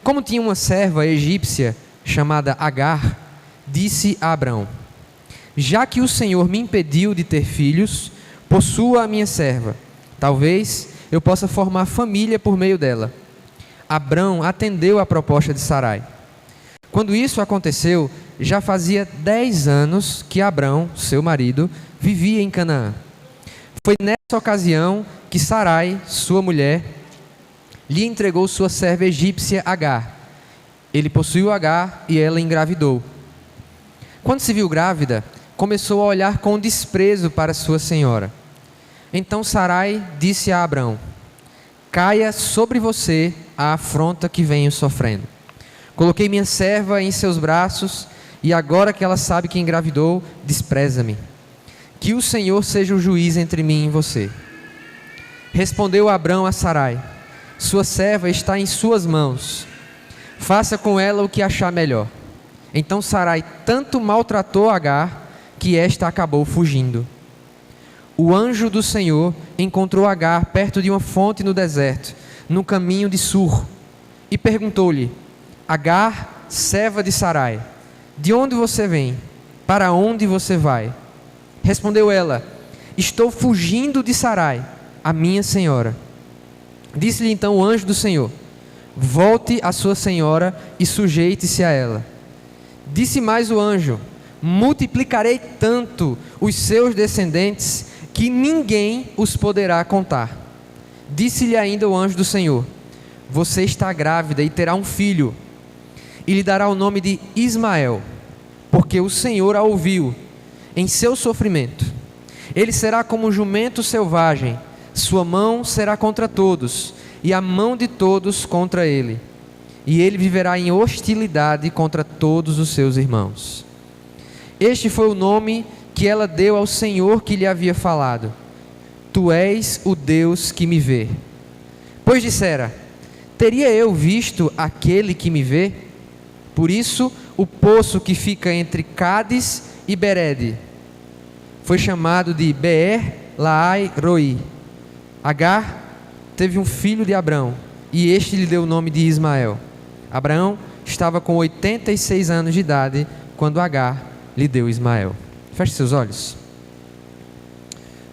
Como tinha uma serva egípcia chamada Agar, disse a Abrão: já que o Senhor me impediu de ter filhos, possua a minha serva. Talvez eu possa formar família por meio dela. Abrão atendeu à proposta de Sarai. Quando isso aconteceu, já fazia 10 anos que Abrão, seu marido, vivia em Canaã. Foi nessa ocasião que Sarai, sua mulher, lhe entregou sua serva egípcia Agar. Ele possuiu Agar e ela engravidou. Quando se viu grávida, começou a olhar com desprezo para sua senhora. Então Sarai disse a Abrão: caia sobre você a afronta que venho sofrendo. Coloquei minha serva em seus braços, e agora que ela sabe que engravidou, despreza-me. Que o Senhor seja o juiz entre mim e você. Respondeu Abrão a Sarai: sua serva está em suas mãos. Faça com ela o que achar melhor. Então Sarai tanto maltratou Agar, que esta acabou fugindo. O anjo do Senhor encontrou Agar perto de uma fonte no deserto, no caminho de Sur, e perguntou-lhe: Agar, serva de Sarai, de onde você vem? Para onde você vai? Respondeu ela: estou fugindo de Sarai, a minha senhora. Disse-lhe então o anjo do Senhor: volte à sua senhora e sujeite-se a ela. Disse mais o anjo: multiplicarei tanto os seus descendentes que ninguém os poderá contar. Disse-lhe ainda o anjo do Senhor: você está grávida e terá um filho, e lhe dará o nome de Ismael, porque o Senhor a ouviu em seu sofrimento. Ele será como um jumento selvagem, sua mão será contra todos, e a mão de todos contra ele, e ele viverá em hostilidade contra todos os seus irmãos. Este foi o nome que ela deu ao Senhor que lhe havia falado: tu és o Deus que me vê. Pois dissera: teria eu visto aquele que me vê? Por isso o poço que fica entre Cádiz e Berede foi chamado de Beer-Lahai-Roi. Agar teve um filho de Abrão, e este lhe deu o nome de Ismael. Abraão estava com 86 anos de idade quando Agar lhe deu Ismael. Feche seus olhos.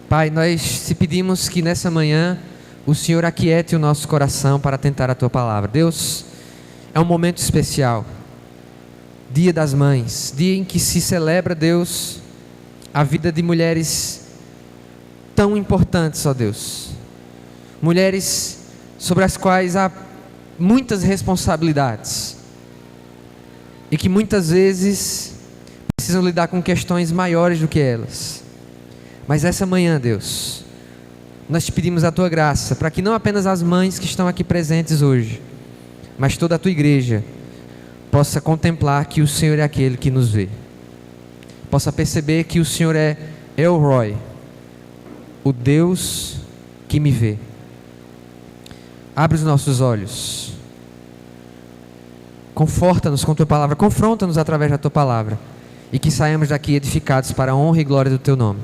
Pai, nós te pedimos que nessa manhã o Senhor aquiete o nosso coração para atentar a Tua palavra. Deus, é um momento especial, Dia das Mães, dia em que se celebra, Deus, a vida de mulheres tão importantes, ó Deus, mulheres sobre as quais há muitas responsabilidades e que muitas vezes precisam lidar com questões maiores do que elas. Mas essa manhã, Deus, nós te pedimos a Tua graça para que não apenas as mães que estão aqui presentes hoje, mas toda a Tua igreja possa contemplar que o Senhor é aquele que nos vê, possa perceber que o Senhor é El Roi, o Deus que me vê. Abre os nossos olhos, conforta-nos com Tua palavra, confronta-nos através da Tua palavra, e que saiamos daqui edificados para a honra e glória do Teu nome.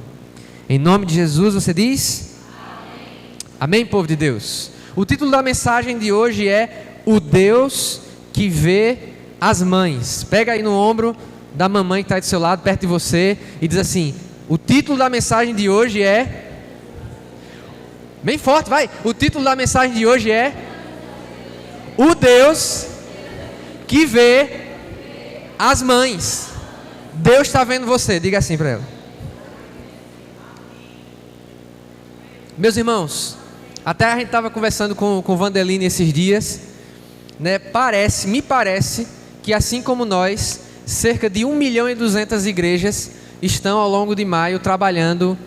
Em nome de Jesus você diz? Amém. Amém, povo de Deus. O título da mensagem de hoje é O Deus que vê as mães. Pega aí no ombro da mamãe que está aí do seu lado, perto de você, e diz assim: o título da mensagem de hoje é... Bem forte, vai. O título da mensagem de hoje é O Deus que vê as mães. Deus está vendo você, diga assim para ela. Meus irmãos, até a gente estava conversando com o Vandeline esses dias, né? Me parece que assim como nós, cerca de 1.200.000 igrejas estão ao longo de maio trabalhando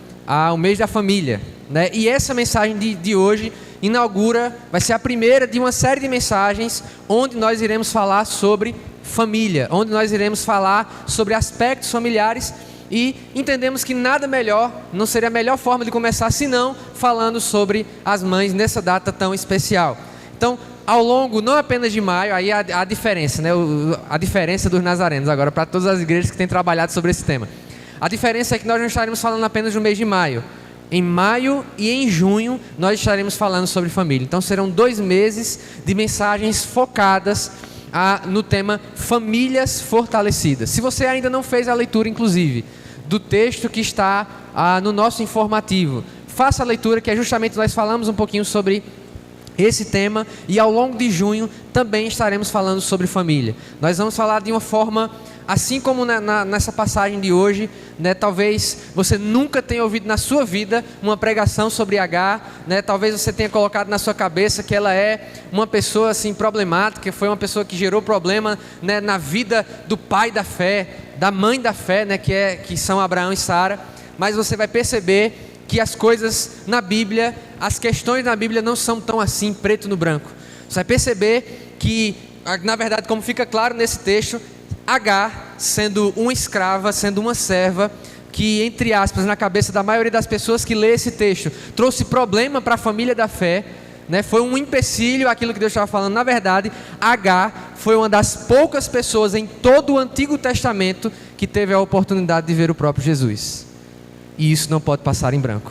o mês da família, né? E essa mensagem de hoje inaugura, vai ser a primeira de uma série de mensagens onde nós iremos falar sobre família, onde nós iremos falar sobre aspectos familiares, e entendemos que nada melhor, não seria a melhor forma de começar senão falando sobre as mães nessa data tão especial. Então, ao longo não apenas de maio, aí a diferença, né? A diferença dos nazarenos agora para todas as igrejas que têm trabalhado sobre esse tema. A diferença é que nós não estaremos falando apenas no mês de maio. Em maio e em junho nós estaremos falando sobre família. Então serão 2 meses de mensagens focadas no tema Famílias Fortalecidas. Se você ainda não fez a leitura, inclusive, do texto que está no nosso informativo, faça a leitura, que é justamente nós falamos um pouquinho sobre esse tema, e ao longo de junho também estaremos falando sobre família. Nós vamos falar de uma forma, assim como nessa passagem de hoje, né, talvez você nunca tenha ouvido na sua vida uma pregação sobre Agar, né, talvez você tenha colocado na sua cabeça que ela é uma pessoa assim problemática, foi uma pessoa que gerou problema, né, na vida do pai da fé, da mãe da fé, né, que são Abraão e Sara. Mas você vai perceber que as coisas na Bíblia, as questões na Bíblia não são tão assim preto no branco. Você vai perceber que, na verdade, como fica claro nesse texto, Agar, sendo uma escrava, sendo uma serva, que, entre aspas, na cabeça da maioria das pessoas que lê esse texto, trouxe problema para a família da fé, né? Foi um empecilho aquilo que Deus estava falando. Na verdade, Agar foi uma das poucas pessoas em todo o Antigo Testamento que teve a oportunidade de ver o próprio Jesus. E isso não pode passar em branco.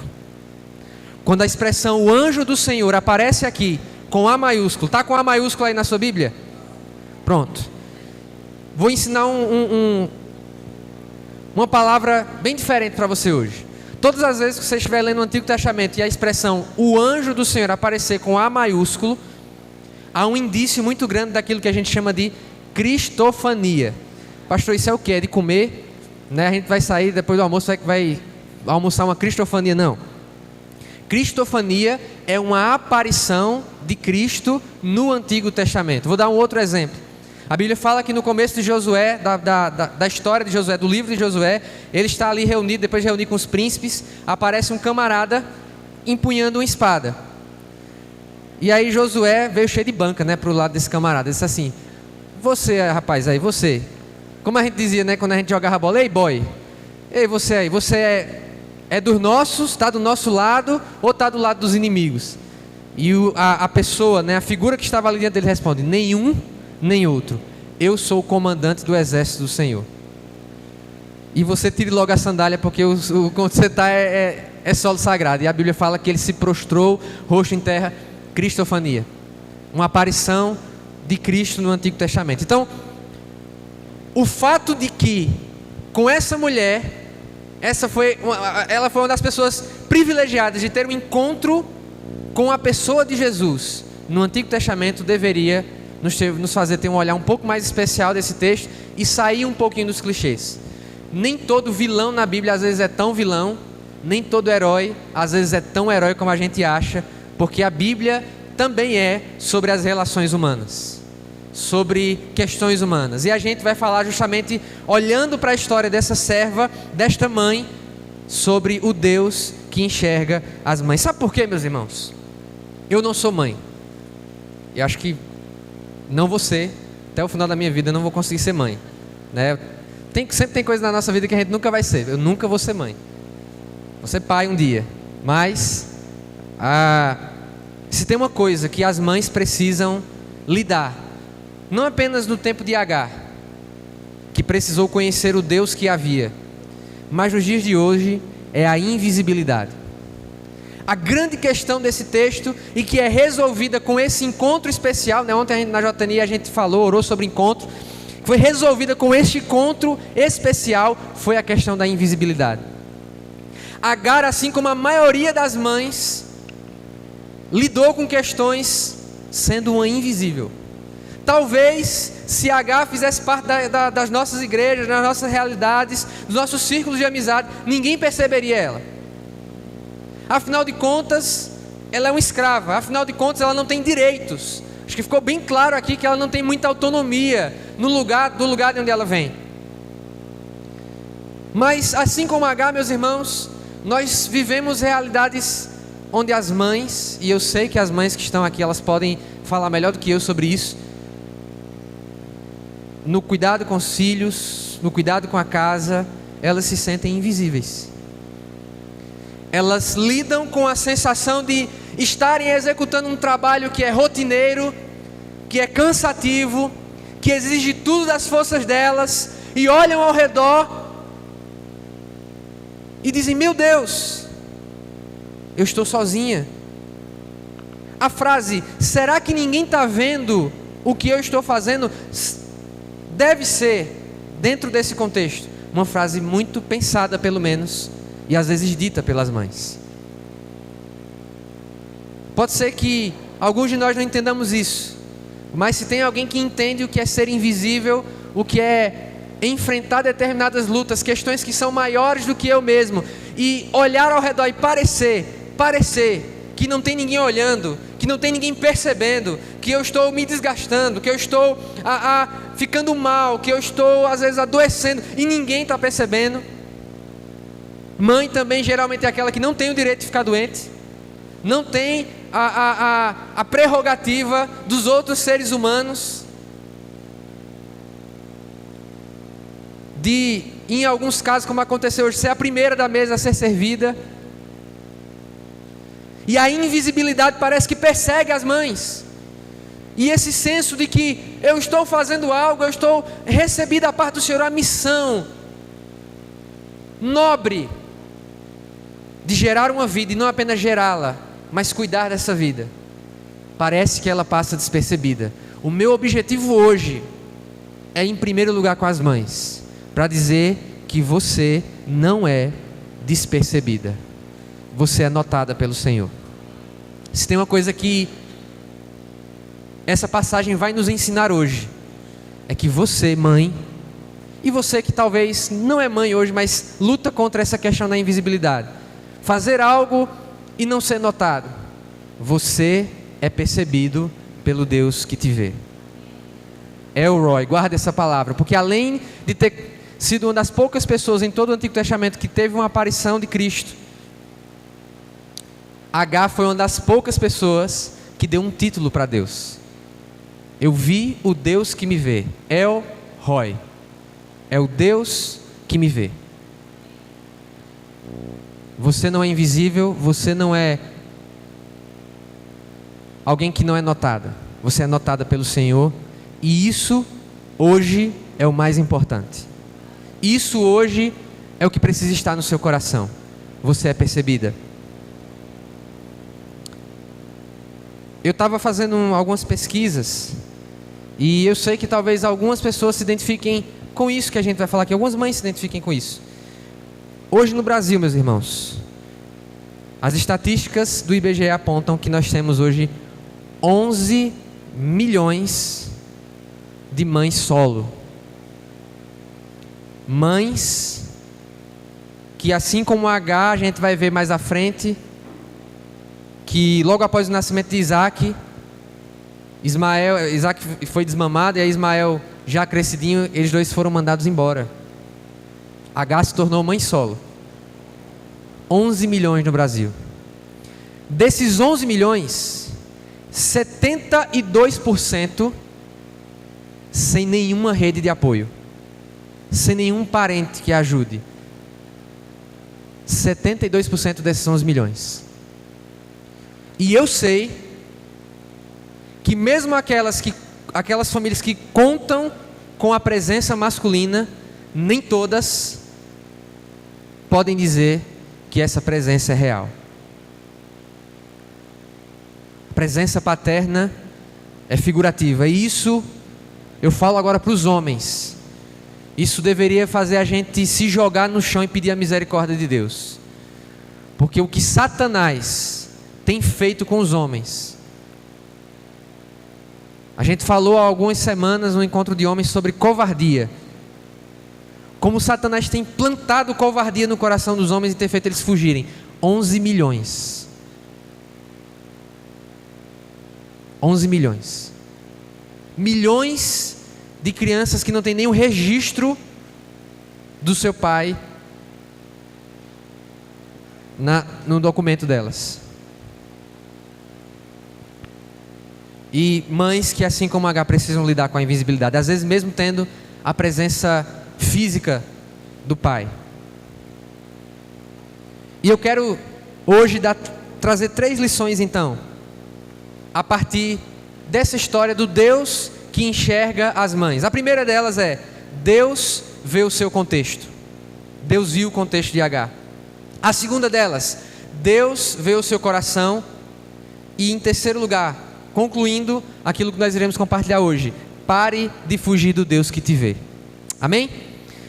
Quando a expressão o anjo do Senhor aparece aqui com A maiúsculo, está com A maiúsculo aí na sua Bíblia? Pronto. Vou ensinar uma palavra bem diferente para você hoje. Todas as vezes que você estiver lendo o Antigo Testamento e a expressão o anjo do Senhor aparecer com A maiúsculo, há um indício muito grande daquilo que a gente chama de cristofania. Pastor, isso é o que? É de comer? Né? A gente vai sair depois do almoço, vai almoçar uma cristofania? Não. Cristofania é uma aparição de Cristo no Antigo Testamento. Vou dar um outro exemplo. A Bíblia fala que no começo de Josué, da história de Josué, do livro de Josué, ele está ali reunido, depois de reunir com os príncipes, aparece um camarada empunhando uma espada. E aí Josué veio cheio de banca, né, para o lado desse camarada. Ele disse assim: você, rapaz, aí, você, como a gente dizia, né, quando a gente jogava bola: ei, boy, ei, você aí, você é dos nossos, está do nosso lado ou está do lado dos inimigos? E a pessoa, né, a figura que estava ali diante dele responde: nenhum nem outro, eu sou o comandante do exército do Senhor. E você tire logo a sandália, porque onde você está é solo sagrado. E a Bíblia fala que ele se prostrou, rosto em terra. Cristofania, uma aparição de Cristo no Antigo Testamento. Então, o fato de que com essa mulher, ela foi uma das pessoas privilegiadas de ter um encontro com a pessoa de Jesus no Antigo Testamento, deveria nos fazer ter um olhar um pouco mais especial desse texto e sair um pouquinho dos clichês. Nem todo vilão na Bíblia às vezes é tão vilão, nem todo herói às vezes é tão herói como a gente acha, porque a Bíblia também é sobre as relações humanas, sobre questões humanas. E a gente vai falar justamente olhando para a história dessa serva, desta mãe, sobre o Deus que enxerga as mães. Sabe por quê, meus irmãos? Eu não sou mãe. Eu acho que não vou ser, até o final da minha vida eu não vou conseguir ser mãe, né? Sempre tem coisa na nossa vida que a gente nunca vai ser. Eu nunca vou ser mãe. Vou ser pai um dia. Mas se tem uma coisa que as mães precisam lidar, não apenas no tempo de Agar, que precisou conhecer o Deus que havia, mas nos dias de hoje, é a invisibilidade. A grande questão desse texto, e que é resolvida com esse encontro especial, né? Ontem na JNI a gente orou sobre encontro, foi resolvida com este encontro especial, foi a questão da invisibilidade. Agar, assim como a maioria das mães, lidou com questões sendo uma invisível. Talvez, se Agar fizesse parte das nossas igrejas, das nossas realidades, dos nossos círculos de amizade, ninguém perceberia ela. Afinal de contas, ela é uma escrava. Afinal de contas, ela não tem direitos. Acho que ficou bem claro aqui que ela não tem muita autonomia do lugar de onde ela vem. Mas assim como Agar, meus irmãos, nós vivemos realidades onde as mães, e eu sei que as mães que estão aqui, elas podem falar melhor do que eu sobre isso, no cuidado com os filhos, no cuidado com a casa, elas se sentem invisíveis. Elas lidam com a sensação de estarem executando um trabalho que é rotineiro, que é cansativo, que exige tudo das forças delas, e olham ao redor e dizem: meu Deus, eu estou sozinha. A frase, será que ninguém está vendo o que eu estou fazendo deve ser, dentro desse contexto, uma frase muito pensada pelo menos, e às vezes dita pelas mães. Pode ser que alguns de nós não entendamos isso, mas se tem alguém que entende o que é ser invisível, o que é enfrentar determinadas lutas, questões que são maiores do que eu mesmo, e olhar ao redor e parecer que não tem ninguém olhando, que não tem ninguém percebendo, que eu estou me desgastando, que eu estou ficando mal, que eu estou às vezes adoecendo e ninguém está percebendo. Mãe também geralmente é aquela que não tem o direito de ficar doente, não tem a prerrogativa dos outros seres humanos de, em alguns casos, como aconteceu hoje, ser a primeira da mesa a ser servida. E a invisibilidade parece que persegue as mães. E esse senso de que eu estou fazendo algo, eu estou recebi da parte do Senhor a missão nobre de gerar uma vida, e não apenas gerá-la, mas cuidar dessa vida. Parece que ela passa despercebida. O meu objetivo hoje é, em primeiro lugar, com as mães, para dizer que você não é despercebida. Você é notada pelo Senhor. Se tem uma coisa que essa passagem vai nos ensinar hoje, é que você, mãe, e você que talvez não é mãe hoje, mas luta contra essa questão da invisibilidade, fazer algo e não ser notado, você é percebido pelo Deus que te vê. Elroy, guarda essa palavra, porque além de ter sido uma das poucas pessoas em todo o Antigo Testamento que teve uma aparição de Cristo, Agar foi uma das poucas pessoas que deu um título para Deus. Eu vi o Deus que me vê. El-Roi. É o Deus que me vê. Você não é invisível, você não é alguém que não é notada. Você é notada pelo Senhor, e isso hoje é o mais importante. Isso hoje é o que precisa estar no seu coração. Você é percebida. Eu estava fazendo algumas pesquisas, e eu sei que talvez algumas pessoas se identifiquem com isso que a gente vai falar aqui. Algumas mães se identifiquem com isso. Hoje no Brasil, meus irmãos, as estatísticas do IBGE apontam que nós temos hoje 11 milhões de mães solo. Mães que, assim como Agar, a gente vai ver mais à frente, que logo após o nascimento de Isaac foi desmamado, e aí Ismael, já crescidinho, eles dois foram mandados embora. Agar se tornou mãe solo. 11 milhões no Brasil. Desses 11 milhões, 72% sem nenhuma rede de apoio, sem nenhum parente que ajude. 72% desses 11 milhões. E eu sei que mesmo aquelas famílias que contam com a presença masculina, nem todas podem dizer que essa presença é real. A presença paterna é figurativa, e isso eu falo agora para os homens. Isso deveria fazer a gente se jogar no chão e pedir a misericórdia de Deus, porque o que Satanás tem feito com os homens. A gente falou há algumas semanas no encontro de homens sobre covardia. Como Satanás tem plantado covardia no coração dos homens e ter feito eles fugirem. 11 milhões. 11 milhões. Milhões de crianças que não têm nenhum registro do seu pai no documento delas. E mães que, assim como Agar, precisam lidar com a invisibilidade, às vezes mesmo tendo a presença física do pai. E eu quero hoje trazer 3 lições então, a partir dessa história do Deus que enxerga as mães. A primeira delas é: Deus vê o seu contexto. Deus viu o contexto de Agar. A segunda delas: Deus vê o seu coração. E em terceiro lugar, concluindo aquilo que nós iremos compartilhar hoje: pare de fugir do Deus que te vê. Amém?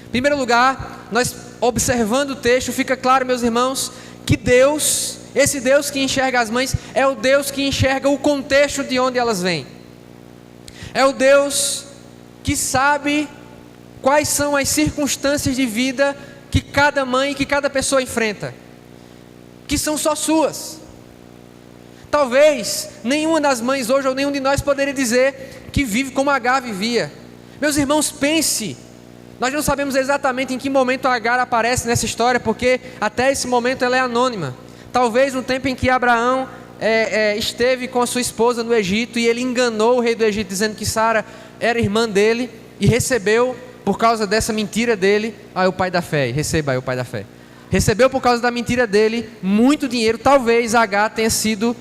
Em primeiro lugar, nós observando o texto, fica claro, meus irmãos, que Deus, esse Deus que enxerga as mães, é o Deus que enxerga o contexto de onde elas vêm. É o Deus que sabe quais são as circunstâncias de vida que cada mãe, que cada pessoa enfrenta, que são só suas. Talvez nenhuma das mães hoje, ou nenhum de nós poderia dizer que vive como Agar vivia. Meus irmãos, pense, nós não sabemos exatamente em que momento Agar aparece nessa história, porque até esse momento ela é anônima. Talvez no tempo em que Abraão esteve com a sua esposa no Egito, e ele enganou o rei do Egito, dizendo que Sara era irmã dele, e recebeu, por causa dessa mentira dele, o pai da fé, receba aí o pai da fé. Recebeu por causa da mentira dele muito dinheiro. Talvez Agar tenha sido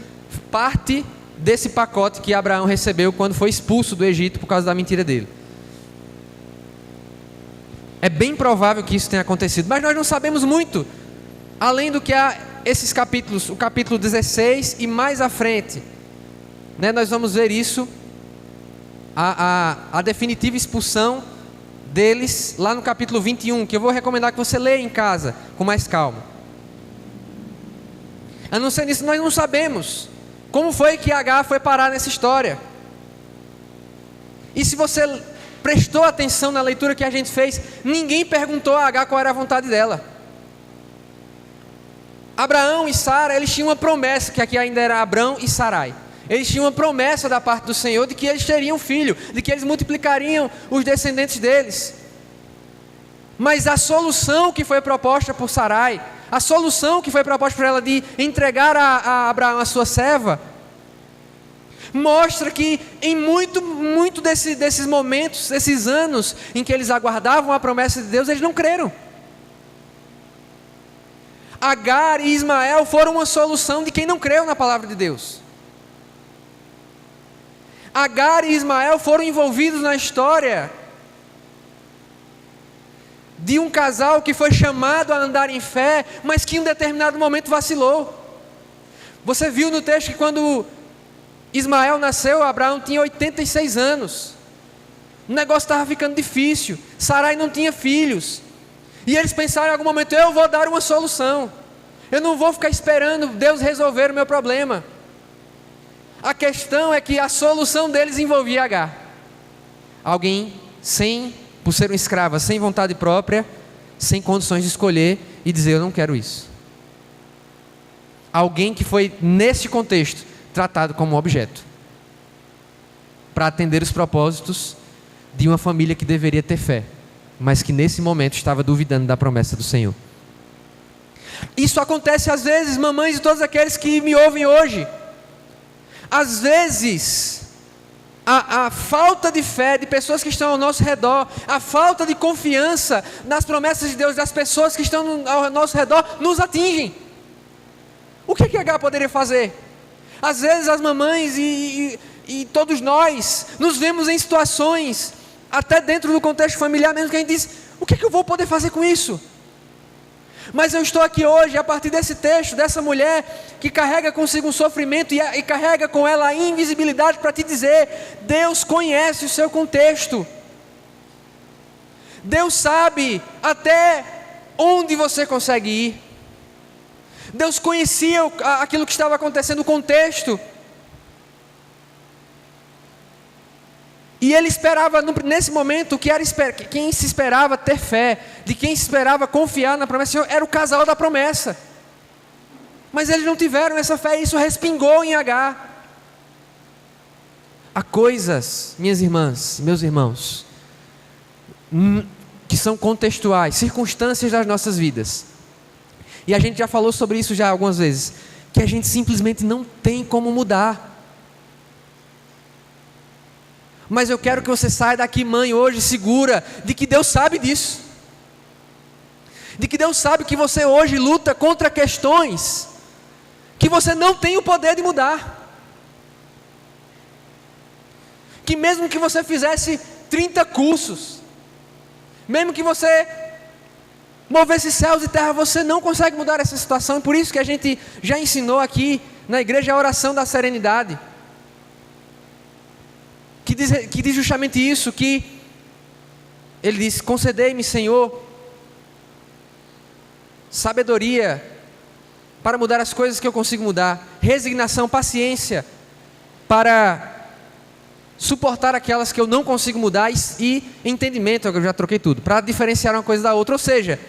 parte desse pacote que Abraão recebeu quando foi expulso do Egito por causa da mentira dele. É bem provável que isso tenha acontecido, mas nós não sabemos muito, além do que esses capítulos, o capítulo 16 e mais à frente, né, nós vamos ver isso, a definitiva expulsão deles, lá no capítulo 21, que eu vou recomendar que você leia em casa, com mais calma. A não ser nisso, nós não sabemos como foi que Agar foi parar nessa história. E se você prestou atenção na leitura que a gente fez, ninguém perguntou a Agar qual era a vontade dela. Abraão e Sara, eles tinham uma promessa, que aqui ainda era Abrão e Sarai. Eles tinham uma promessa da parte do Senhor de que eles teriam filho, de que eles multiplicariam os descendentes deles. Mas a solução que foi proposta por Sarai, a solução que foi proposta por ela de entregar a Abraão a sua serva, mostra que em muito desses momentos, esses anos em que eles aguardavam a promessa de Deus, eles não creram. Agar e Ismael foram uma solução de quem não creu na palavra de Deus. Agar e Ismael foram envolvidos na história de um casal que foi chamado a andar em fé, mas que em um determinado momento vacilou. Você viu no texto que quando Ismael nasceu, Abraão tinha 86 anos. O negócio estava ficando difícil. Sarai não tinha filhos. E eles pensaram em algum momento: eu vou dar uma solução. Eu não vou ficar esperando Deus resolver o meu problema. A questão é que a solução deles envolvia Agar. Alguém por ser uma escrava, sem vontade própria, sem condições de escolher e dizer: eu não quero isso. Alguém que foi, nesse contexto, tratado como objeto, para atender os propósitos de uma família que deveria ter fé, mas que nesse momento estava duvidando da promessa do Senhor. Isso acontece às vezes, mamães e todos aqueles que me ouvem hoje. Às vezes, a falta de fé de pessoas que estão ao nosso redor, a falta de confiança nas promessas de Deus das pessoas que estão ao nosso redor, nos atingem. O que Agar poderia fazer? Às vezes as mamães e todos nós nos vemos em situações, até dentro do contexto familiar mesmo, que a gente diz: o que eu vou poder fazer com isso? Mas eu estou aqui hoje, a partir desse texto, dessa mulher que carrega consigo um sofrimento e carrega com ela a invisibilidade, para te dizer: Deus conhece o seu contexto. Deus sabe até onde você consegue ir. Deus conhecia aquilo que estava acontecendo, o contexto. E Ele esperava, nesse momento, quem se esperava ter fé, de quem se esperava confiar na promessa do Senhor, era o casal da promessa. Mas eles não tiveram essa fé, e isso respingou em Agar. Há coisas, minhas irmãs, meus irmãos, que são contextuais, circunstâncias das nossas vidas. E a gente já falou sobre isso já algumas vezes, que a gente simplesmente não tem como mudar. Mas eu quero que você saia daqui, mãe, hoje segura de que Deus sabe disso. De que Deus sabe que você hoje luta contra questões que você não tem o poder de mudar. Que mesmo que você fizesse 30 cursos, mesmo que você movesse céus e terra, você não consegue mudar essa situação. E por isso que a gente já ensinou aqui na igreja a oração da serenidade. que diz justamente isso, que ele diz: concedei-me, Senhor, sabedoria para mudar as coisas que eu consigo mudar, resignação, paciência para suportar aquelas que eu não consigo mudar, e entendimento, eu já troquei tudo, para diferenciar uma coisa da outra. Ou seja,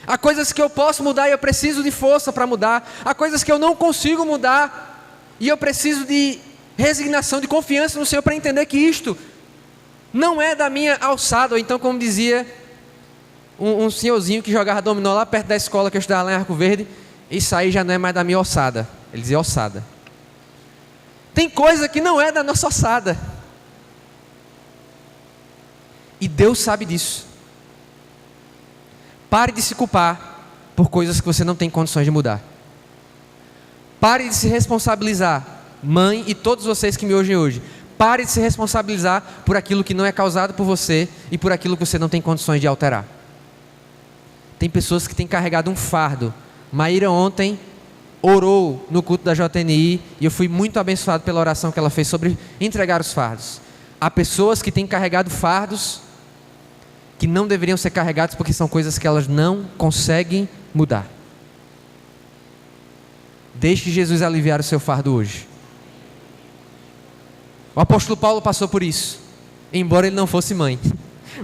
há coisas que eu posso mudar e eu preciso de força para mudar, há coisas que eu não consigo mudar e eu preciso de resignação, de confiança no Senhor para entender que isto não é da minha alçada. Ou então, como dizia um senhorzinho que jogava dominó lá perto da escola que eu estudava lá em Arco Verde: isso aí já não é mais da minha ossada. Ele dizia ossada. Tem coisa que não é da nossa ossada, e Deus sabe disso. Pare de se culpar por coisas que você não tem condições de mudar. Pare de se responsabilizar, mãe e todos vocês que me ouvem hoje. Pare de se responsabilizar por aquilo que não é causado por você e por aquilo que você não tem condições de alterar. Tem pessoas que têm carregado um fardo. Maíra ontem orou no culto da JNI e eu fui muito abençoado pela oração que ela fez sobre entregar os fardos. Há pessoas que têm carregado fardos que não deveriam ser carregados porque são coisas que elas não conseguem mudar. Deixe Jesus aliviar o seu fardo hoje. O apóstolo Paulo passou por isso, embora ele não fosse mãe.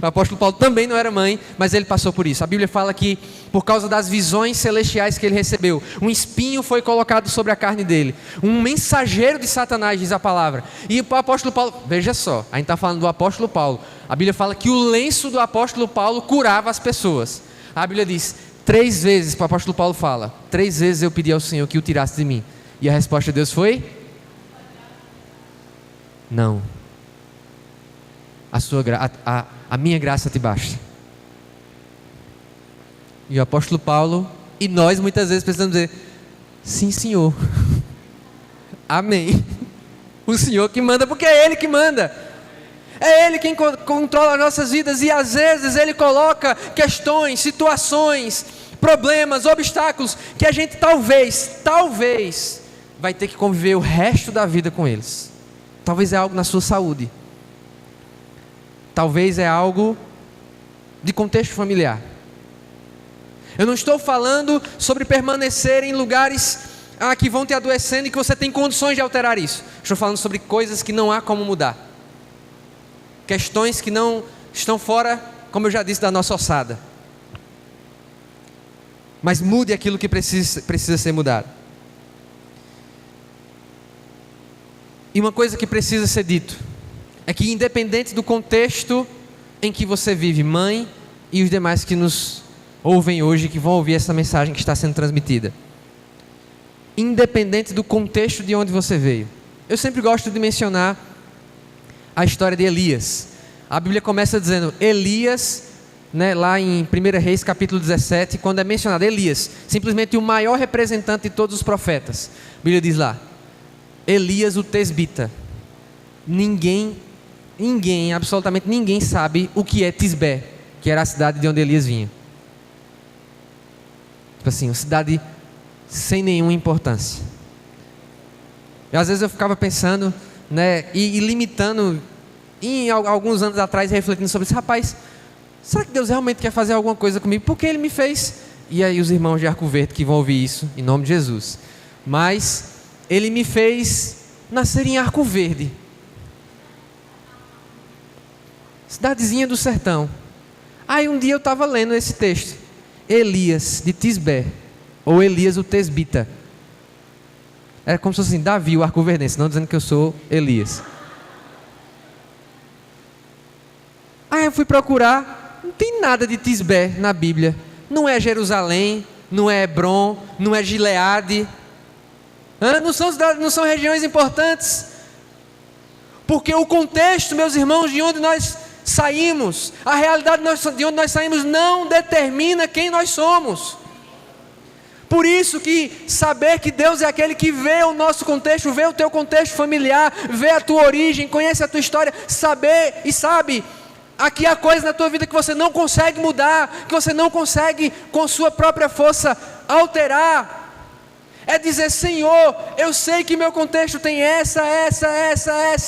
O apóstolo Paulo também não era mãe, mas ele passou por isso. A Bíblia fala que, por causa das visões celestiais que ele recebeu, um espinho foi colocado sobre a carne dele, um mensageiro de Satanás, diz a palavra. E o apóstolo Paulo, veja só, a gente está falando do apóstolo Paulo. A Bíblia fala que o lenço do apóstolo Paulo curava as pessoas. A Bíblia diz, 3 vezes, o apóstolo Paulo fala, 3 vezes eu pedi ao Senhor que o tirasse de mim. E a resposta de Deus foi: não. A minha graça te basta. E o apóstolo Paulo, e nós muitas vezes precisamos dizer: sim, Senhor. Amém. O Senhor que manda, porque é Ele que manda. É Ele quem controla as nossas vidas. E às vezes Ele coloca questões, situações, problemas, obstáculos, que a gente talvez vai ter que conviver o resto da vida com eles. Talvez é algo na sua saúde. Talvez é algo de contexto familiar. Eu não estou falando sobre permanecer em lugares que vão te adoecendo e que você tem condições de alterar isso. Estou falando sobre coisas que não há como mudar. Questões que não estão fora, como eu já disse, da nossa ossada. Mas mude aquilo que precisa ser mudado. E uma coisa que precisa ser dito é que, independente do contexto em que você vive, mãe e os demais que nos ouvem hoje, que vão ouvir essa mensagem que está sendo transmitida, independente do contexto de onde você veio, eu sempre gosto de mencionar a história de Elias. A Bíblia começa dizendo Elias, lá em 1 Reis capítulo 17, quando é mencionado Elias, simplesmente o maior representante de todos os profetas. A Bíblia diz lá, Elias o tesbita. Ninguém, absolutamente ninguém sabe o que é Tisbé, que era a cidade de onde Elias vinha. Tipo assim, uma cidade sem nenhuma importância. E às vezes eu ficava pensando, e limitando, alguns anos atrás, refletindo sobre isso. Rapaz, será que Deus realmente quer fazer alguma coisa comigo? Porque Ele me fez. E aí os irmãos de Arco Verde que vão ouvir isso, em nome de Jesus. Mas Ele me fez nascer em Arco Verde, cidadezinha do sertão. Aí um dia eu estava lendo esse texto, Elias de Tisbé, ou Elias o tesbita. Era como se fosse assim, Davi o arcoverdense, não dizendo que eu sou Elias. Aí eu fui procurar, não tem nada de Tisbé na Bíblia. Não é Jerusalém, não é Hebron, não é Gileade. Não são regiões importantes. Porque o contexto, meus irmãos, de onde nós saímos, a realidade de onde nós saímos não determina quem nós somos. Por isso que saber que Deus é aquele que vê o nosso contexto, vê o teu contexto familiar, vê a tua origem, conhece a tua história, saber e sabe, aqui há coisas na tua vida que você não consegue mudar, que você não consegue com sua própria força alterar. É dizer: Senhor, eu sei que meu contexto tem essa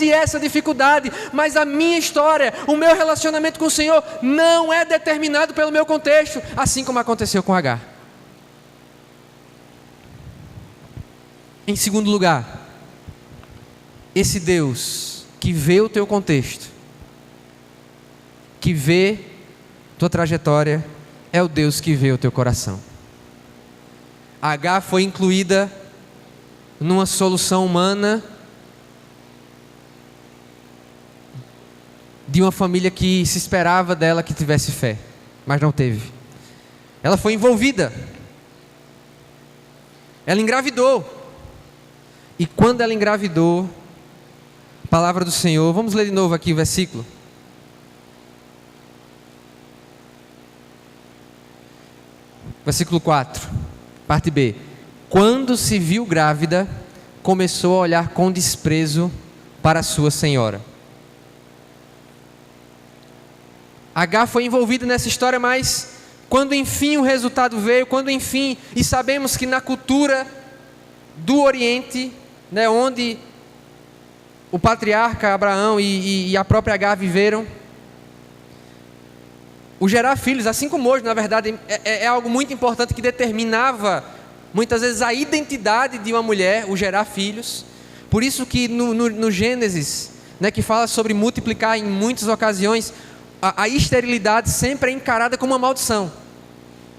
e essa dificuldade, mas a minha história, o meu relacionamento com o Senhor não é determinado pelo meu contexto, assim como aconteceu com Agar. Em segundo lugar, esse Deus que vê o teu contexto, que vê tua trajetória, é o Deus que vê o teu coração. Agar foi incluída numa solução humana de uma família que se esperava dela que tivesse fé, mas não teve. Ela foi envolvida. Ela engravidou. E quando ela engravidou, a palavra do Senhor, vamos ler de novo aqui o versículo. Versículo 4, parte B. Quando se viu grávida, começou a olhar com desprezo para sua senhora. Agar foi envolvida nessa história, mas quando enfim o resultado veio, e sabemos que na cultura do Oriente, né, onde o patriarca Abraão e a própria Agar viveram, o gerar filhos, assim como hoje, na verdade, é algo muito importante que determinava muitas vezes a identidade de uma mulher, o gerar filhos. Por isso que no Gênesis, né, que fala sobre multiplicar, em muitas ocasiões a esterilidade sempre é encarada como uma maldição,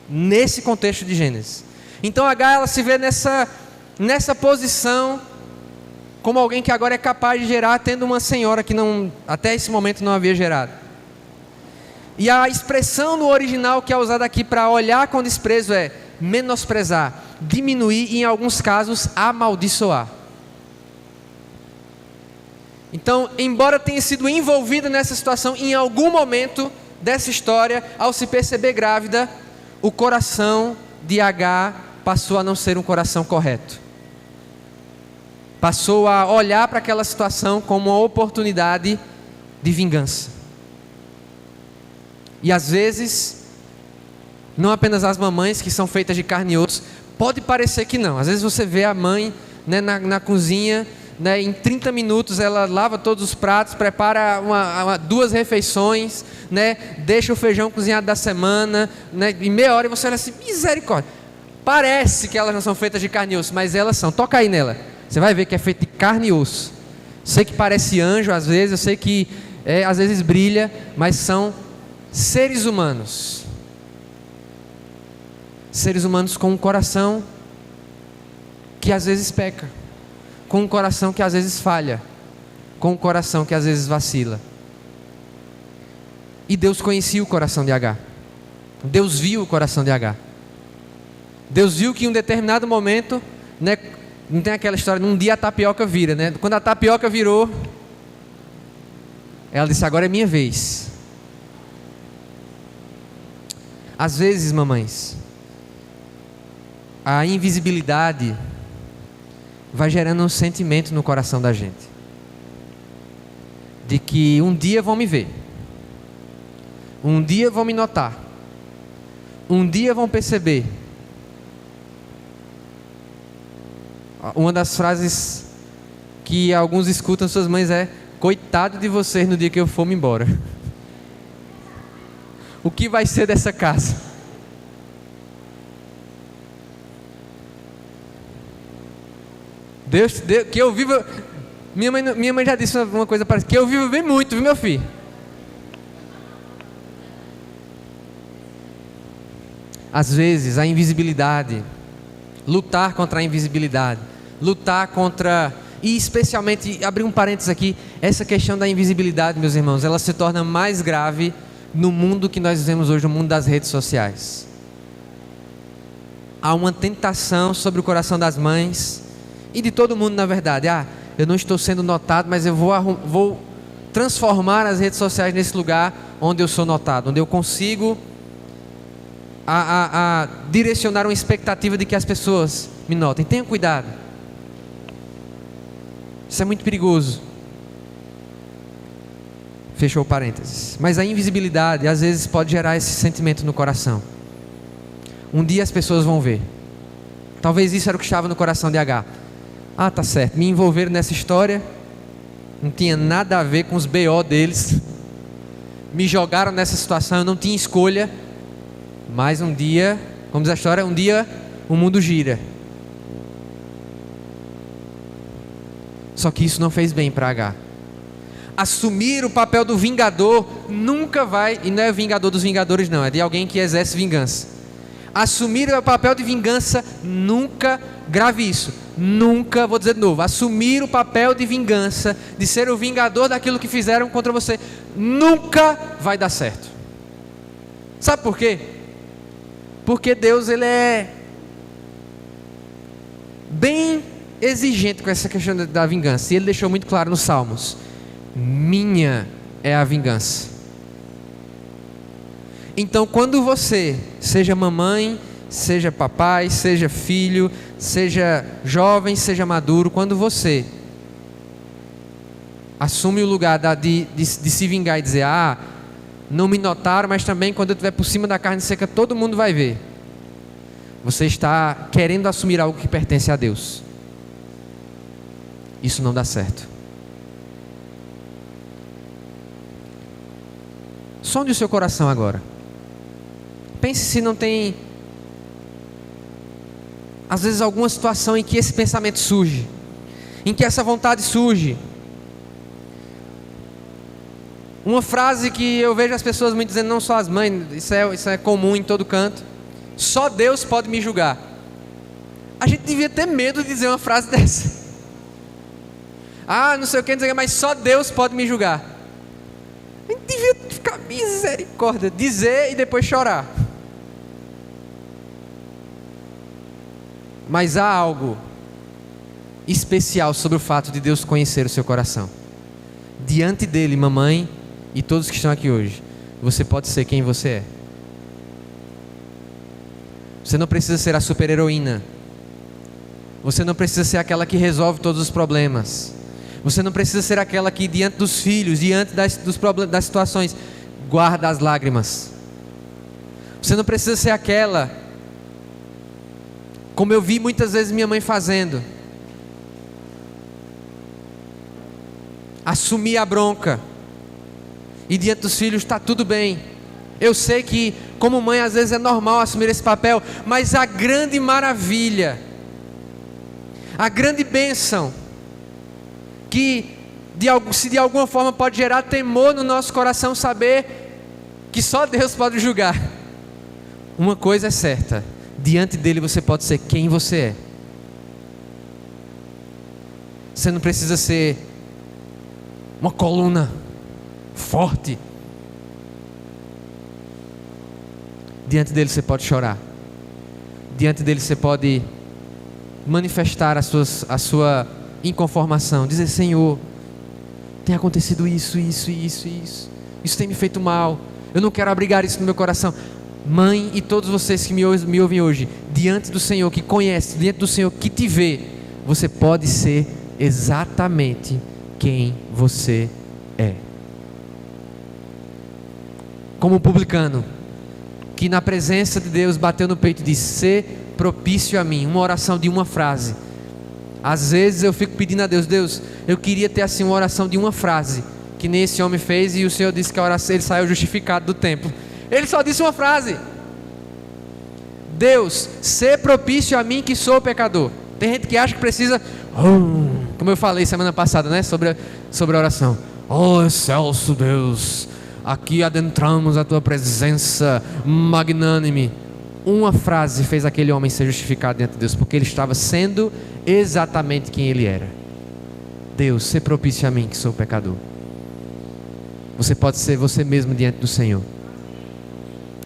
nesse contexto de Gênesis. Então Agar, ela se vê nessa posição como alguém que agora é capaz de gerar, tendo uma senhora que até esse momento não havia gerado. E a expressão no original que é usada aqui para olhar com desprezo é menosprezar, diminuir e em alguns casos amaldiçoar. Então, embora tenha sido envolvida nessa situação, em algum momento dessa história, ao se perceber grávida, o coração de Agar passou a não ser um coração correto. Passou a olhar para aquela situação como uma oportunidade de vingança. E às vezes, não apenas as mamães que são feitas de carne e osso, pode parecer que não. Às vezes você vê a mãe, né, na cozinha, né, em 30 minutos ela lava todos os pratos, prepara duas refeições, né, deixa o feijão cozinhado da semana, né, em meia hora, e você olha assim: misericórdia. Parece que elas não são feitas de carne e osso, mas elas são. Toca aí nela, você vai ver que é feito de carne e osso. Sei que parece anjo às vezes, eu sei que às vezes brilha, mas são seres humanos. Seres humanos com um coração que às vezes peca, com um coração que às vezes falha, com um coração que às vezes vacila. E Deus conhecia o coração de Agar. Deus viu o coração de Agar. Deus viu que em um determinado momento, né, não tem aquela história, num dia a tapioca vira, né? Quando a tapioca virou, ela disse: agora é minha vez. Às vezes, mamães, a invisibilidade vai gerando um sentimento no coração da gente, de que um dia vão me ver, um dia vão me notar, um dia vão perceber. Uma das frases que alguns escutam suas mães é: coitado de vocês no dia que eu for me embora. O que vai ser dessa casa? Deus, que eu vivo. Minha mãe já disse uma coisa parecida: que eu vivo bem muito, viu, meu filho? Às vezes a invisibilidade, lutar contra a invisibilidade, lutar contra, e especialmente, abrir um parênteses aqui, essa questão da invisibilidade, meus irmãos, ela se torna mais grave no mundo que nós vivemos hoje, no mundo das redes sociais. Há uma tentação sobre o coração das mães e de todo mundo, na verdade. Eu não estou sendo notado, mas eu vou transformar as redes sociais nesse lugar onde eu sou notado, onde eu consigo direcionar uma expectativa de que as pessoas me notem. Tenham cuidado, isso é muito perigoso. Fechou parênteses. Mas a invisibilidade às vezes pode gerar esse sentimento no coração. Um dia as pessoas vão ver. Talvez isso era o que estava no coração de Agar. Ah, tá certo, me envolveram nessa história, não tinha nada a ver com os BO deles, me jogaram nessa situação, eu não tinha escolha, mas um dia, como diz a história, um dia o mundo gira. Só que isso não fez bem para Agar. Assumir o papel do vingador nunca vai, e não é o vingador dos vingadores não, é de alguém que exerce vingança. Assumir o papel de vingança nunca, grave isso, nunca, vou dizer de novo, assumir o papel de vingança, de ser o vingador daquilo que fizeram contra você, nunca vai dar certo. Sabe por quê? Porque Deus, ele é bem exigente com essa questão da vingança, e ele deixou muito claro nos Salmos: minha é a vingança. Então, quando você, seja mamãe, seja papai, seja filho, seja jovem, seja maduro, quando você assume o lugar de se vingar e dizer: ah, não me notaram, mas também quando eu estiver por cima da carne seca, todo mundo vai ver. Você está querendo assumir algo que pertence a Deus. Isso não dá certo. Sonde o seu coração agora. Pense se não tem, às vezes, alguma situação em que esse pensamento surge, em que essa vontade surge. Uma frase que eu vejo as pessoas muito dizendo, não só as mães, isso é comum em todo canto: só Deus pode me julgar. A gente devia ter medo de dizer uma frase dessa. Ah, não sei o que, não sei o que, mas só Deus pode me julgar. A gente devia ficar, misericórdia, dizer e depois chorar. Mas há algo especial sobre o fato de Deus conhecer o seu coração. Diante dele, mamãe e todos que estão aqui hoje, você pode ser quem você é. Você não precisa ser a super-heroína. Você não precisa ser aquela que resolve todos os problemas. Você não precisa ser aquela que, diante dos filhos, diante das situações, guarda as lágrimas. Você não precisa ser aquela, como eu vi muitas vezes minha mãe fazendo, assumir a bronca, e diante dos filhos está tudo bem. Eu sei que, como mãe, às vezes é normal assumir esse papel, mas a grande maravilha, a grande bênção, que se de alguma forma pode gerar temor no nosso coração, saber que só Deus pode julgar. Uma coisa é certa: diante dele você pode ser quem você é. Você não precisa ser uma coluna forte. Diante dele você pode chorar. Diante dele você pode manifestar a sua inconformação, dizer: Senhor, tem acontecido isso. Isso tem me feito mal. Eu não quero abrigar isso no meu coração. Mãe e todos vocês que me ouvem hoje, diante do Senhor que conhece, diante do Senhor que te vê, você pode ser exatamente quem você é. Como um publicano que na presença de Deus bateu no peito e disse: ser propício a mim. Uma oração de uma frase. Às vezes eu fico pedindo a Deus: Deus, eu queria ter assim uma oração de uma frase, que nem esse homem fez, e o Senhor disse que a oração, ele saiu justificado do templo. Ele só disse uma frase: Deus, ser propício a mim que sou pecador. Tem gente que acha que precisa, como eu falei semana passada, né, sobre a oração. Oh, excelso Deus, aqui adentramos a tua presença magnânime. Uma frase fez aquele homem ser justificado diante de Deus, porque ele estava sendo exatamente quem ele era. Deus, ser propício a mim que sou pecador. Você pode ser você mesmo diante do Senhor.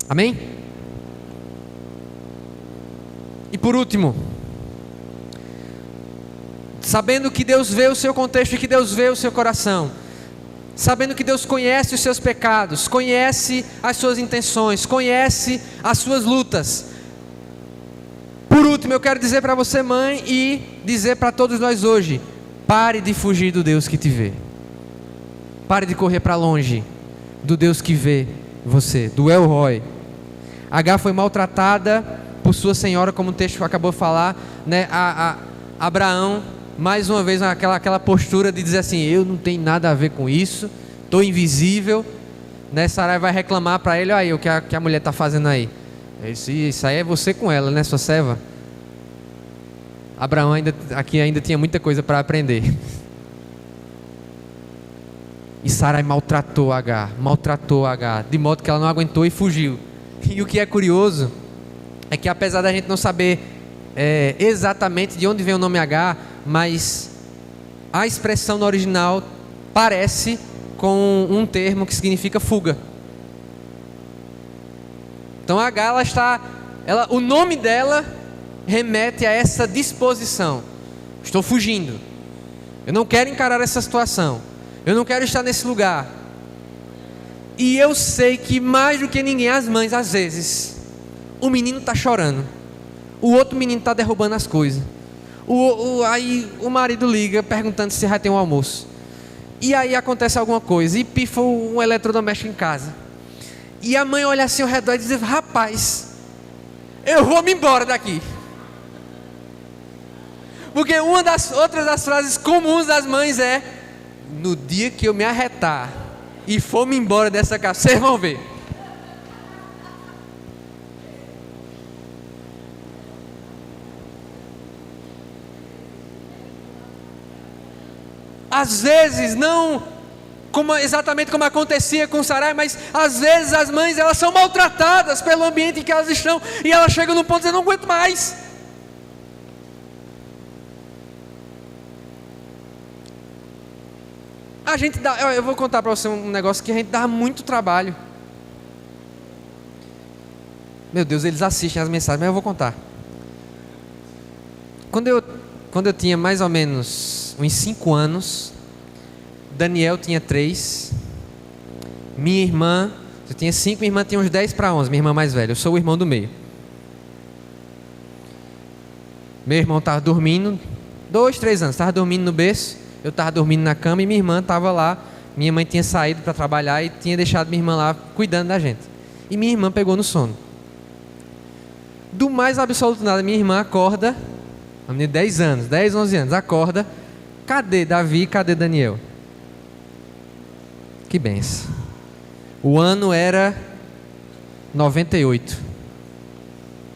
Amém? E por último, sabendo que Deus vê o seu contexto e que Deus vê o seu coração, sabendo que Deus conhece os seus pecados, conhece as suas intenções, conhece as suas lutas. Por último, eu quero dizer para você, mãe, e dizer para todos nós hoje: pare de fugir do Deus que te vê. Pare de correr para longe do Deus que vê você, do El Roi. Agar foi maltratada por por sua senhora, como o texto acabou de falar, né? Abraão, mais uma vez, aquela postura de dizer assim: eu não tenho nada a ver com isso, estou invisível, né? Sarai vai reclamar para ele: olha aí o que a mulher está fazendo aí. Isso aí é você com ela, né, sua serva? Abraão ainda tinha muita coisa para aprender. E Sarai maltratou Agar, de modo que ela não aguentou e fugiu. E o que é curioso é que, apesar da gente não saber exatamente de onde vem o nome Agar, mas a expressão no original parece com um termo que significa fuga. Então Agar, o nome dela remete a essa disposição. Estou fugindo, eu não quero encarar essa situação, eu não quero estar nesse lugar. E eu sei que mais do que ninguém, as mães, às vezes, o menino está chorando, o outro menino está derrubando as coisas, aí o marido liga perguntando se já tem um almoço, e aí acontece alguma coisa, e pifa um eletrodoméstico em casa, e a mãe olha assim ao redor e diz: rapaz, eu vou me embora daqui. Porque uma das outras das frases comuns das mães é: no dia que eu me arretar e for me embora dessa casa, vocês vão ver. Às vezes não exatamente como acontecia com Sarai, mas às vezes as mães, elas são maltratadas pelo ambiente em que elas estão, e elas chegam num ponto de dizer: não aguento mais. Eu vou contar para você um negócio que a gente dá muito trabalho. Meu Deus, eles assistem as mensagens, mas eu vou contar. Quando eu tinha mais ou menos uns 5 anos, Daniel tinha 3, minha irmã, eu tinha 5, minha irmã tinha uns 10 para 11, minha irmã mais velha, eu sou o irmão do meio. Meu irmão estava dormindo, 2, 3 anos, estava dormindo no berço, eu estava dormindo na cama e minha irmã estava lá. Minha mãe tinha saído para trabalhar e tinha deixado minha irmã lá cuidando da gente. E minha irmã pegou no sono. Do mais absoluto nada, minha irmã acorda, a menina de 10 anos, 10, 11 anos, acorda: cadê Davi, cadê Daniel? Que benção. O ano era 98.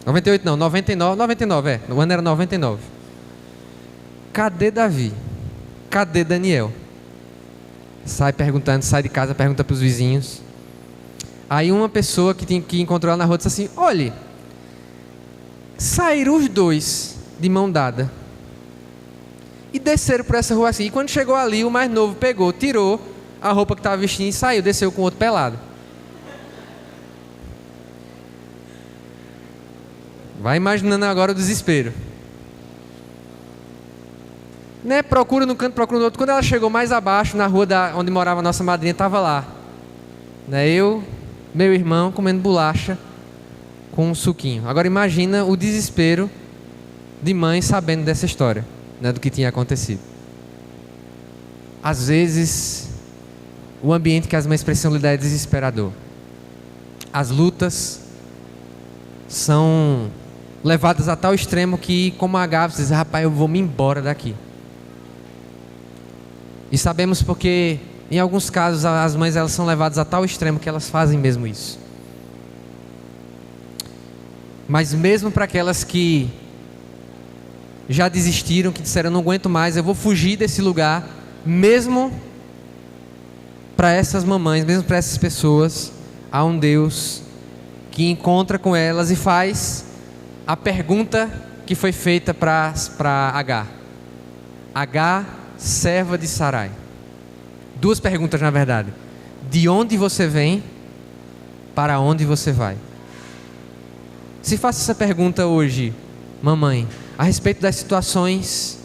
98 não, 99, o ano era 99. Cadê Davi? Cadê Daniel? Sai de casa, pergunta para os vizinhos. Aí uma pessoa que encontrou ela na rua disse assim: olhe, saíram os dois de mão dada e desceram por essa rua assim. E quando chegou ali, o mais novo pegou, tirou a roupa que estava vestindo e saiu, desceu com o outro pelado. Vai imaginando agora o desespero, né? Procura no canto, procura no outro. Quando ela chegou mais abaixo, na rua onde morava a nossa madrinha, estava lá, né? Eu, meu irmão, comendo bolacha com um suquinho. Agora imagina o desespero de mãe sabendo dessa história, né? Do que tinha acontecido. Às vezes o ambiente que as mães precisam lidar é desesperador. As lutas são levadas a tal extremo que, como a Agar, você diz: rapaz, eu vou me embora daqui. E sabemos porque, em alguns casos, as mães, elas são levadas a tal extremo que elas fazem mesmo isso. Mas mesmo para aquelas que já desistiram, que disseram: não aguento mais, eu vou fugir desse lugar, mesmo para essas mamães, mesmo para essas pessoas, há um Deus que encontra com elas e faz a pergunta que foi feita para Agar. Agar, serva de Sarai. 2 perguntas, na verdade: de onde você vem, para onde você vai? Se faça essa pergunta hoje, mamãe, a respeito das situações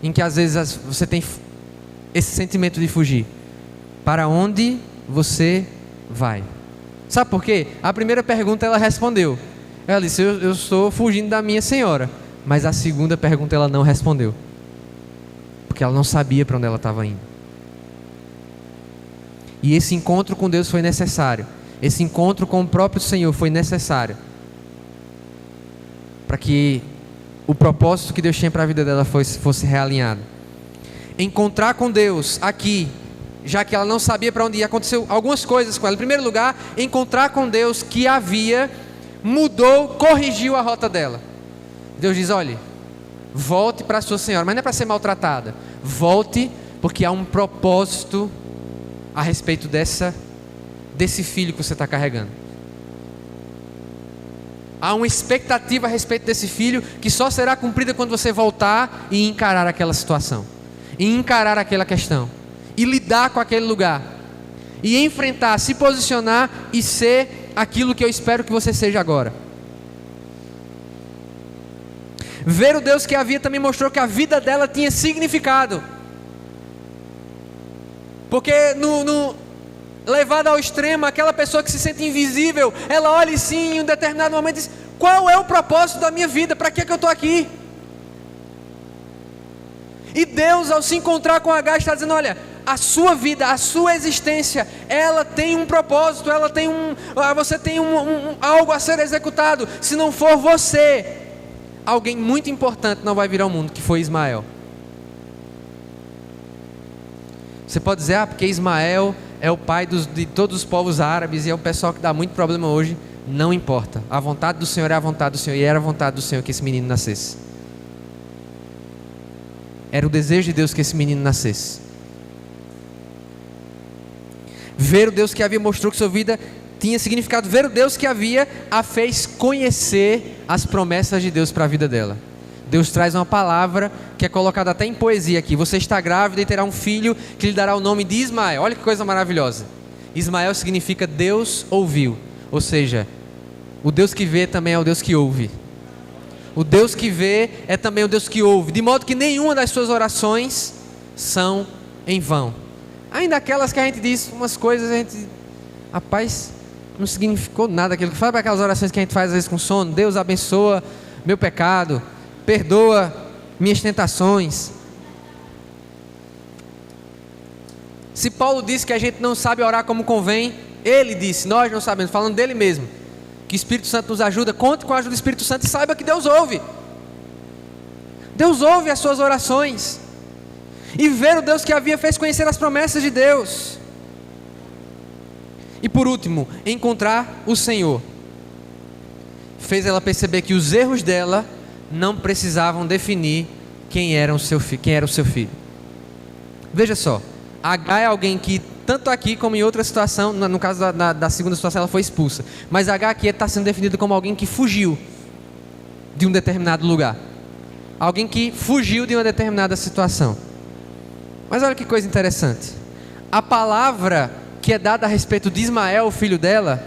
em que às vezes você tem esse sentimento de fugir. Para onde você vai? Sabe por quê? A primeira pergunta ela respondeu. Ela disse: eu estou fugindo da minha senhora. Mas a segunda pergunta ela não respondeu, porque ela não sabia para onde ela estava indo. E esse encontro com Deus foi necessário. Esse encontro com o próprio Senhor foi necessário para que o propósito que Deus tinha para a vida dela fosse realinhado. Encontrar com Deus aqui, já que ela não sabia para onde ia, aconteceu algumas coisas com ela. Em primeiro lugar, encontrar com Deus que havia, mudou, corrigiu a rota dela. Deus diz: olhe, volte para a sua senhora, mas não é para ser maltratada. Volte, porque há um propósito a respeito desse filho que você está carregando. Há uma expectativa a respeito desse filho que só será cumprida quando você voltar e encarar aquela situação, e encarar aquela questão, e lidar com aquele lugar, e enfrentar, se posicionar e ser aquilo que eu espero que você seja agora. Ver o Deus que havia também mostrou que a vida dela tinha significado. Porque levada ao extremo, aquela pessoa que se sente invisível, ela olha sim em um determinado momento e diz: qual é o propósito da minha vida? Para que eu estou aqui? E Deus, ao se encontrar com Agar, está dizendo: olha, a sua vida, a sua existência, ela tem um propósito, ela tem você tem algo a ser executado. Se não for você, alguém muito importante não vai vir ao mundo, que foi Ismael. Você pode dizer: porque Ismael é o pai de todos os povos árabes e é o pessoal que dá muito problema hoje. Não importa, a vontade do Senhor é a vontade do Senhor, e era a vontade do Senhor que esse menino nascesse. Era o desejo de Deus que esse menino nascesse. Ver o Deus que havia mostrou que sua vida tinha significado. Ver o Deus que havia a fez conhecer as promessas de Deus para a vida dela. Deus traz uma palavra que é colocada até em poesia aqui: você está grávida e terá um filho que lhe dará o nome de Ismael. Olha que coisa maravilhosa. Ismael significa Deus ouviu. Ou seja, o Deus que vê também é o Deus que ouve. O Deus que vê é também o Deus que ouve. De modo que nenhuma das suas orações são em vão. Ainda aquelas que a gente diz umas coisas, a gente, rapaz, não significou nada aquilo. Sabe aquelas orações que a gente faz às vezes com sono? Deus abençoa meu pecado, perdoa minhas tentações. Se Paulo disse que a gente não sabe orar como convém, ele disse: nós não sabemos, falando dele mesmo, que o Espírito Santo nos ajuda. Conte com a ajuda do Espírito Santo e saiba que Deus ouve. Deus ouve as suas orações. E ver o Deus que havia fez conhecer as promessas de Deus. E por último, encontrar o Senhor fez ela perceber que os erros dela não precisavam definir quem era o seu filho. Veja só, Agar é alguém que tanto aqui como em outra situação, no caso da segunda situação, ela foi expulsa, mas Agar aqui está sendo definida como alguém que fugiu de um determinado lugar, alguém que fugiu de uma determinada situação. Mas olha que coisa interessante, a palavra que é dada a respeito de Ismael, o filho dela,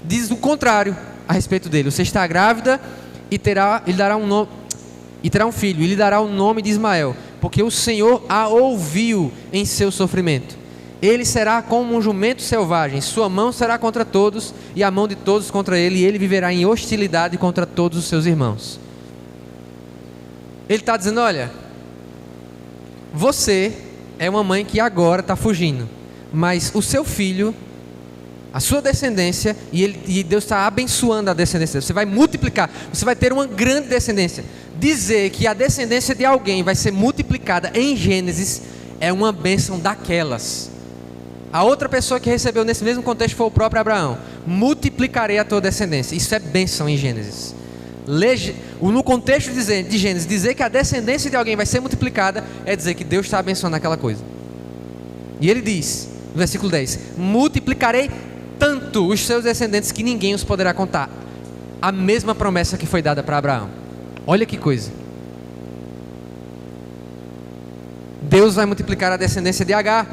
diz o contrário a respeito dele: você está grávida e terá um filho, e lhe dará o nome de Ismael, porque o Senhor a ouviu em seu sofrimento. Ele será como um jumento selvagem, sua mão será contra todos, e a mão de todos contra ele, e ele viverá em hostilidade contra todos os seus irmãos. Ele está dizendo: olha, você é uma mãe que agora está fugindo, mas o seu filho, a sua descendência, e Deus está abençoando a descendência, você vai multiplicar, você vai ter uma grande descendência. Dizer que a descendência de alguém vai ser multiplicada em Gênesis é uma bênção daquelas. A outra pessoa que recebeu nesse mesmo contexto foi o próprio Abraão: multiplicarei a tua descendência. Isso é bênção em Gênesis. No contexto de Gênesis, dizer que a descendência de alguém vai ser multiplicada é dizer que Deus está abençoando aquela coisa. E ele diz, no versículo 10: multiplicarei tanto os seus descendentes que ninguém os poderá contar. A mesma promessa que foi dada para Abraão. Olha que coisa. Deus vai multiplicar a descendência de Agar.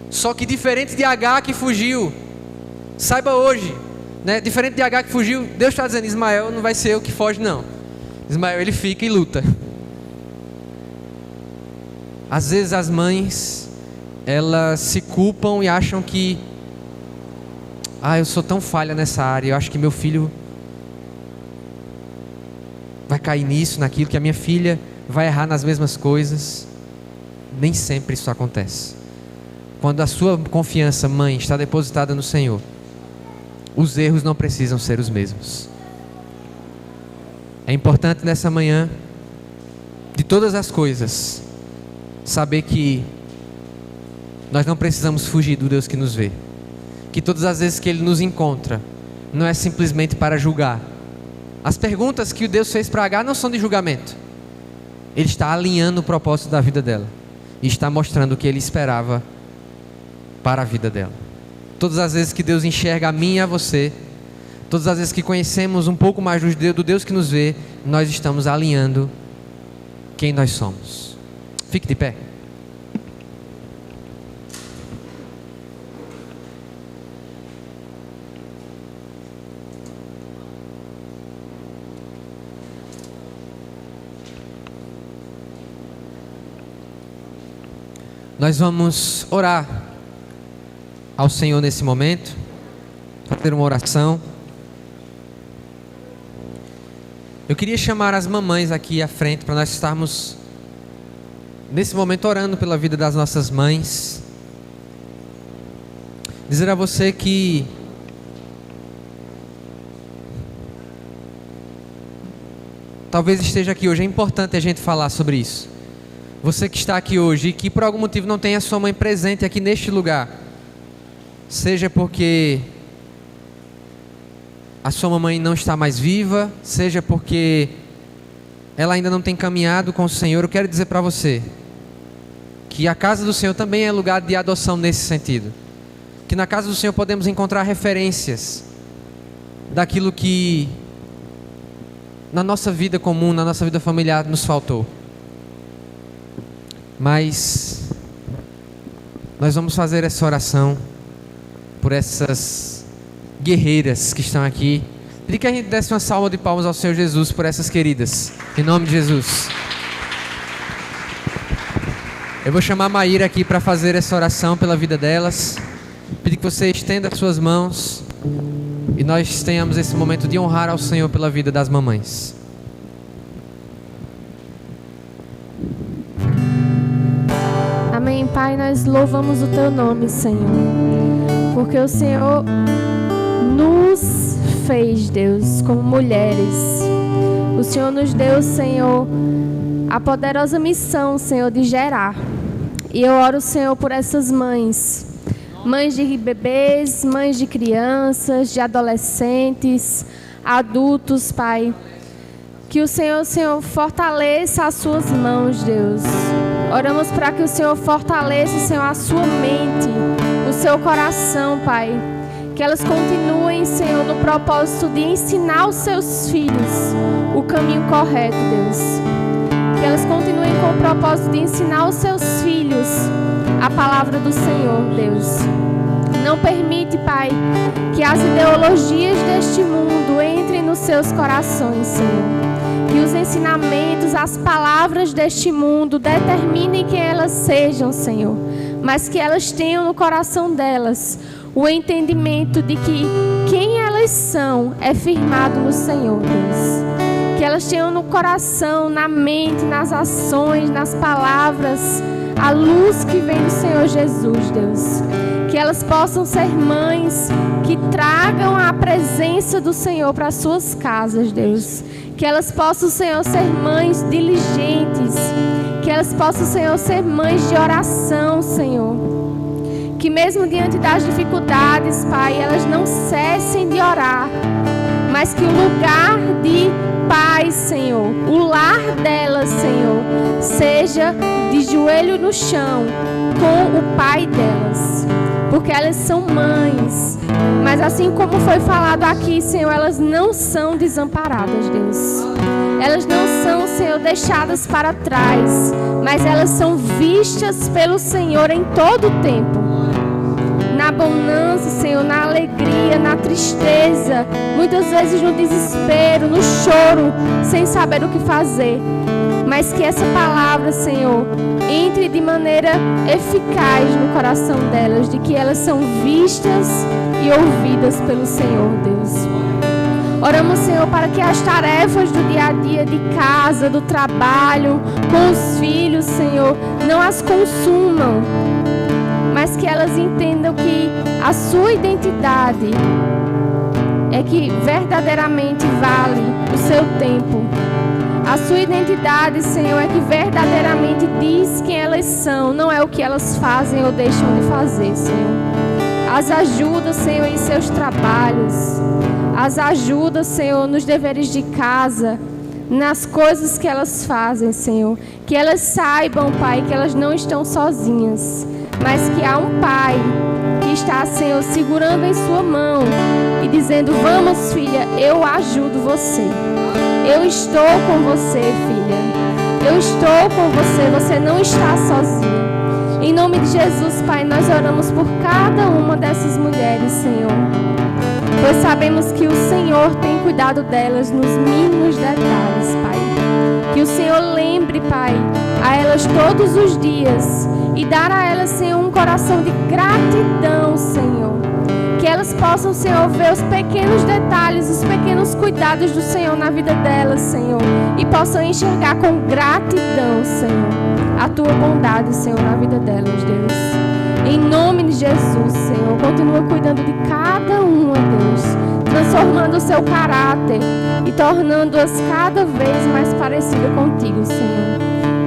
Só que diferente de Agar que fugiu, saiba hoje, né? Diferente de Agar que fugiu, Deus está dizendo: Ismael não vai ser o que foge, não. Ismael, ele fica e luta. Às vezes as mães, elas se culpam e acham que: eu sou tão falha nessa área, eu acho que meu filho vai cair nisso, naquilo, que a minha filha vai errar nas mesmas coisas. Nem sempre isso acontece. Quando a sua confiança, mãe, está depositada no Senhor, os erros não precisam ser os mesmos. É importante nessa manhã, de todas as coisas, saber que nós não precisamos fugir do Deus que nos vê. Que todas as vezes que Ele nos encontra, não é simplesmente para julgar. As perguntas que o Deus fez para Agar não são de julgamento. Ele está alinhando o propósito da vida dela. E está mostrando o que Ele esperava para a vida dela. Todas as vezes que Deus enxerga a mim e a você, todas as vezes que conhecemos um pouco mais do Deus que nos vê, nós estamos alinhando quem nós somos. Fique de pé. Nós vamos orar ao Senhor nesse momento, fazer uma oração. Eu queria chamar as mamães aqui à frente para nós estarmos nesse momento orando pela vida das nossas mães. Dizer a você que talvez esteja aqui hoje, é importante a gente falar sobre isso. Você que está aqui hoje e que por algum motivo não tem a sua mãe presente aqui neste lugar, seja porque a sua mamãe não está mais viva, seja porque ela ainda não tem caminhado com o Senhor, eu quero dizer para você que a casa do Senhor também é lugar de adoção nesse sentido. Que na casa do Senhor podemos encontrar referências daquilo que na nossa vida comum, na nossa vida familiar nos faltou. Mas nós vamos fazer essa oração por essas guerreiras que estão aqui. Pedir que a gente desse uma salva de palmas ao Senhor Jesus por essas queridas, em nome de Jesus. Eu vou chamar a Maíra aqui para fazer essa oração pela vida delas. Pedir que você estenda as suas mãos e nós tenhamos esse momento de honrar ao Senhor pela vida das mamães. Amém, Pai, nós louvamos o Teu nome, Senhor, porque o Senhor nos fez, Deus, como mulheres. O Senhor nos deu, Senhor, a poderosa missão, Senhor, de gerar. E eu oro, Senhor, por essas mães, mães de bebês, mães de crianças, de adolescentes, adultos, Pai. Que o Senhor, fortaleça as suas mãos, Deus. Oramos para que o Senhor fortaleça, Senhor, a sua mente, o seu coração, Pai. Que elas continuem, Senhor, no propósito de ensinar os seus filhos o caminho correto, Deus. Que elas continuem com o propósito de ensinar os seus filhos a palavra do Senhor, Deus. Não permite, Pai, que as ideologias deste mundo entrem nos seus corações, Senhor. Que os ensinamentos, as palavras deste mundo determinem quem elas sejam, Senhor. Mas que elas tenham no coração delas o entendimento de que quem elas são é firmado no Senhor, Deus. Que elas tenham no coração, na mente, nas ações, nas palavras, a luz que vem do Senhor Jesus, Deus. Que elas possam ser mães que tragam a presença do Senhor para as suas casas, Deus. Que elas possam, Senhor, ser mães diligentes. Que elas possam, Senhor, ser mães de oração, Senhor. Que mesmo diante das dificuldades, Pai, elas não cessem de orar. Mas que o lugar de paz, Senhor, o lar delas, Senhor, seja de joelho no chão com o Pai delas. Porque elas são mães. Mas assim como foi falado aqui, Senhor, elas não são desamparadas, Deus. Elas não são, Senhor, deixadas para trás. Mas elas são vistas pelo Senhor em todo o tempo. Na bonança, Senhor, na alegria, na tristeza. Muitas vezes no desespero, no choro, sem saber o que fazer. Mas que essa palavra, Senhor, entre de maneira eficaz no coração delas, de que elas são vistas e ouvidas pelo Senhor, Deus. Oramos, Senhor, para que as tarefas do dia a dia, de casa, do trabalho, com os filhos, Senhor, não as consumam, mas que elas entendam que a sua identidade é que verdadeiramente vale o seu tempo. A sua identidade, Senhor, é que verdadeiramente diz quem elas são, não é o que elas fazem ou deixam de fazer, Senhor. As ajuda, Senhor, em seus trabalhos. As ajuda, Senhor, nos deveres de casa, nas coisas que elas fazem, Senhor. Que elas saibam, Pai, que elas não estão sozinhas, mas que há um Pai que está, Senhor, segurando em sua mão e dizendo: vamos, filha, eu ajudo você. Eu estou com você, filha. Eu estou com você, você não está sozinha. Em nome de Jesus, Pai, nós oramos por cada uma dessas mulheres, Senhor. Pois sabemos que o Senhor tem cuidado delas nos mínimos detalhes, Pai. Que o Senhor lembre, Pai, a elas todos os dias e dar a elas, Senhor, um coração de gratidão, Senhor. Que elas possam, Senhor, ver os pequenos detalhes, os pequenos cuidados do Senhor na vida delas, Senhor. E possam enxergar com gratidão, Senhor, a Tua bondade, Senhor, na vida delas, Deus. Em nome de Jesus, Senhor, continua cuidando de cada uma, Deus. Transformando o seu caráter e tornando-as cada vez mais parecidas contigo, Senhor.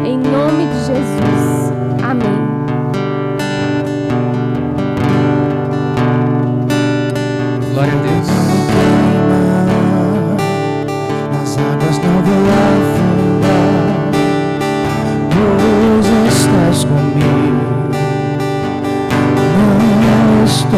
Em nome de Jesus. Amém. Glória a Deus.